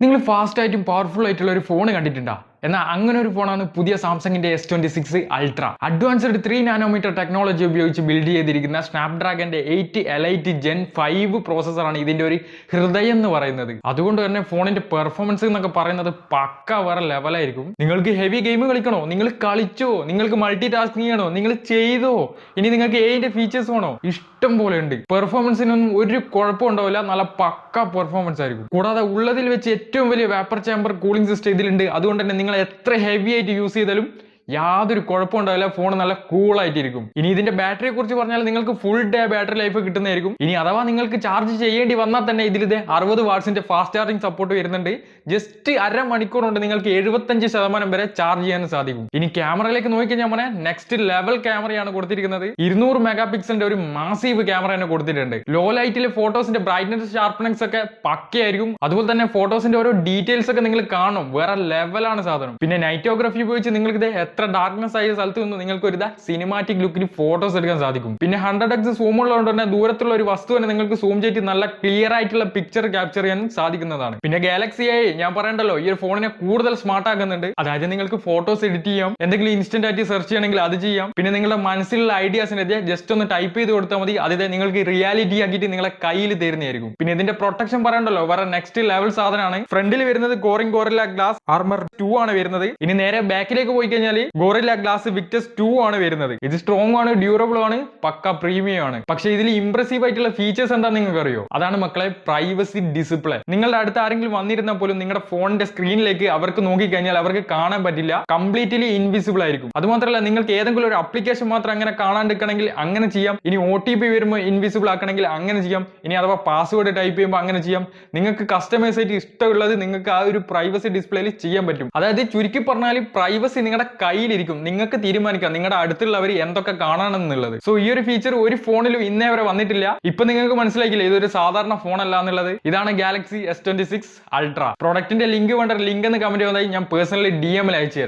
നിങ്ങൾ ഫാസ്റ്റ് ആയിട്ടും പവർഫുൾ ആയിട്ടുള്ള ഒരു ഫോൺ കണ്ടിട്ടുണ്ടോ? എന്നാൽ അങ്ങനെ ഒരു ഫോണാണ് പുതിയ സാംസങ്ങിന്റെ S26 ultra. Advanced 3 nanometre technology ഉപയോഗിച്ച് ബിൽഡ് ചെയ്തിരിക്കുന്ന സ്നാപ്ഡ്രാഗന്റെ 8 Elite Gen 5 പ്രോസസ്സറാണ് ഇതിന്റെ ഒരു ഹൃദയം എന്ന് പറയുന്നത്. അതുകൊണ്ട് തന്നെ ഫോണിന്റെ പെർഫോമൻസ് എന്നൊക്കെ പറയുന്നത് പക്ക വേറെ ലെവലായിരിക്കും. നിങ്ങൾക്ക് ഹെവി ഗെയിം കളിക്കണോ? നിങ്ങൾ കളിച്ചോ? നിങ്ങൾക്ക് മൾട്ടി ടാസ്കിങ് ചെയ്യണോ? നിങ്ങൾ ചെയ്തോ? ഇനി നിങ്ങൾക്ക് AI ഫീച്ചേഴ്സ് വേണോ? ഇഷ്ടം പോലെ ഉണ്ട്. പെർഫോമൻസിനൊന്നും ഒരു കുഴപ്പം ഉണ്ടാവില്ല. നല്ല പക്ക പെർഫോമൻസ് ആയിരിക്കും. കൂടാതെ ഉള്ളതിൽ വെച്ച് ഏറ്റവും വലിയ വേപ്പർ ചേമ്പർ കൂളിംഗ് സിസ്റ്റം ഇതിലുണ്ട്. അതുകൊണ്ട് തന്നെ നിങ്ങൾ എത്ര ഹെവി ആയിട്ട് യൂസ് ചെയ്താലും യാതൊരു കുഴപ്പമുണ്ടാവില്ല. ഫോൺ നല്ല കൂൾ ആയിട്ടിരിക്കും. ഇനി ഇതിന്റെ ബാറ്ററിയെ കുറിച്ച് പറഞ്ഞാൽ നിങ്ങൾക്ക് ഫുൾ ഡേ ബാറ്ററി ലൈഫ് കിട്ടുന്നതായിരിക്കും. ഇനി അഥവാ നിങ്ങൾക്ക് ചാർജ് ചെയ്യേണ്ടി വന്നാൽ തന്നെ ഇതിൽ 60 വാട്ട്സിന്റെ ഫാസ്റ്റ് ചാർജിങ് സപ്പോർട്ട് വരുന്നുണ്ട്. ജസ്റ്റ് അരമണിക്കൂർ കൊണ്ട് നിങ്ങൾക്ക് 75% വരെ ചാർജ് ചെയ്യാൻ സാധിക്കും. ഇനി ക്യാമറയിലേക്ക് നോക്കിക്കഴിഞ്ഞാൽ മോനെ നെക്സ്റ്റ് ലെവൽ ക്യാമറയാണ് കൊടുത്തിരിക്കുന്നത്. 200 മെഗാ പിക്സലിന്റെ ഒരു മാസീവ് ക്യാമറ തന്നെ കൊടുത്തിട്ടുണ്ട്. ലോ ലൈറ്റിലെ ഫോട്ടോസിന്റെ ബ്രൈറ്റ്നസ് ഷാർപ്പ്നെസ് ഒക്കെ പക്കയായിരിക്കും. അതുപോലെ തന്നെ ഫോട്ടോസിന്റെ ഓരോ ഡീറ്റെയിൽസ് ഒക്കെ നിങ്ങൾ കാണും. വേറെ ലെവലാണ് സാധനം. പിന്നെ നൈറ്റോഗ്രാഫി ഉപയോഗിച്ച് നിങ്ങൾക്ക് ഇത് എത്ര ഡാർക്ക്നെസ് ആയ സ്ഥലത്ത് നിന്ന് നിങ്ങൾക്ക് ഒരു സിനിമാറ്റിക് ലുക്കിൽ ഫോട്ടോസ് എടുക്കാൻ സാധിക്കും. പിന്നെ 100x സൂം ഉള്ളതുകൊണ്ട് തന്നെ ദൂരത്തുള്ള ഒരു വസ്തുവിനെ നിങ്ങൾക്ക് സൂം ചെയ്ത് നല്ല ക്ലിയർ ആയിട്ടുള്ള പിക്ചർ ക്യാപ്ചർ ചെയ്യാൻ സാധിക്കുന്നതാണ്. പിന്നെ ഗാലക്സി AI ഞാൻ പറയണ്ടല്ലോ, ഈ ഒരു ഫോണിനെ കൂടുതൽ സ്മാർട്ട് ആക്കുന്നുണ്ട്. അതായത് നിങ്ങൾക്ക് ഫോട്ടോസ് എഡിറ്റ് ചെയ്യാം, എന്തെങ്കിലും ഇൻസ്റ്റന്റ് ആയിട്ട് സെർച്ച് ചെയ്യണമെങ്കിൽ അത് ചെയ്യാം. പിന്നെ നിങ്ങളുടെ മനസ്സിലുള്ള ഐഡിയാസിനെ ജസ്റ്റ് ഒന്ന് ടൈപ്പ് ചെയ്ത് കൊടുത്താൽ മതി. അതായത് നിങ്ങൾക്ക് റിയാലിറ്റി ആക്കിയിട്ട് നിങ്ങളെ കയ്യിൽ തരുന്നതായിരിക്കും. പിന്നെ ഇതിന്റെ പ്രൊട്ടക്ഷൻ പറയണ്ടല്ലോ, വേറെ നെക്സ്റ്റ് ലെവൽ സാധനമാണ്. ഫ്രണ്ടിൽ വരുന്നത് ഗോറില്ല ഗ്ലാസ് ആർമർ 2 ആണ് വരുന്നത്. ഇനി നേരെ ബാക്കിലേക്ക് പോയി കഴിഞ്ഞാൽ ഗോറില്ല ഗ്ലാസ് വിക്ടസ് 2 ആണ് വരുന്നത്. ഇത് സ്ട്രോങ് ആണ്, ഡ്യൂറബിൾ ആണ്, പക്ക പ്രീമിയം ആണ്. പക്ഷേ ഇതിൽ ഇംപ്രസീവ് ആയിട്ടുള്ള ഫീച്ചേഴ്സ് എന്താ നിങ്ങൾക്ക് അറിയോ? അതാണ് മക്കളെ പ്രൈവസി ഡിസ്പ്ലേ. നിങ്ങളുടെ അടുത്ത് ആരെങ്കിലും വന്നിരുന്നാൽ പോലും നിങ്ങളുടെ ഫോണിന്റെ സ്ക്രീനിലേക്ക് അവർക്ക് നോക്കിക്കഴിഞ്ഞാൽ അവർക്ക് കാണാൻ പറ്റില്ല. കംപ്ലീറ്റ്ലി ഇൻവിസിബിൾ ആയിരിക്കും. അതുമാത്രമല്ല, നിങ്ങൾക്ക് ഏതെങ്കിലും ഒരു ആപ്ലിക്കേഷൻ മാത്രം അങ്ങനെ കാണാണ്ടിരിക്കണമെങ്കിൽ അങ്ങനെ ചെയ്യാം. ഇനി OTP വരുമ്പോൾ ഇൻവിസിബിൾ ആക്കണമെങ്കിൽ അങ്ങനെ ചെയ്യാം. ഇനി അഥവാ പാസ്വേഡ് ടൈപ്പ് ചെയ്യുമ്പോൾ അങ്ങനെ ചെയ്യാം. നിങ്ങൾക്ക് കസ്റ്റമൈസ് ആയിട്ട് ഇഷ്ടമുള്ളത് നിങ്ങൾക്ക് ആ ഒരു പ്രൈവസി ഡിസ്പ്ലേയിൽ ചെയ്യാൻ പറ്റും. അതായത് ചുരുക്കി പറഞ്ഞാൽ പ്രൈവസി നിങ്ങളുടെ കയ്യിലിരിക്കും. നിങ്ങൾക്ക് തീരുമാനിക്കാം നിങ്ങളുടെ അടുത്തുള്ളവർ എന്തൊക്കെ കാണണമെന്നുള്ളത്. സോ ഈ ഒരു ഫീച്ചർ ഒരു ഫോണിലും ഇന്നേ വരെ വന്നിട്ടില്ല. ഇപ്പൊ നിങ്ങൾക്ക് മനസ്സിലാക്കില്ല ഇതൊരു സാധാരണ ഫോൺ അല്ല എന്നുള്ളത്. ഇതാണ് ഗാലക്സി S26 അൾട്ര. പ്രോഡക്റ്റിന്റെ ലിങ്ക് വേണ്ട ലിങ്ക് എന്ന് കമന്റ് ചെയ്യുന്നതായി ഞാൻ പേഴ്സണലി DM അയച്ചു തരാം.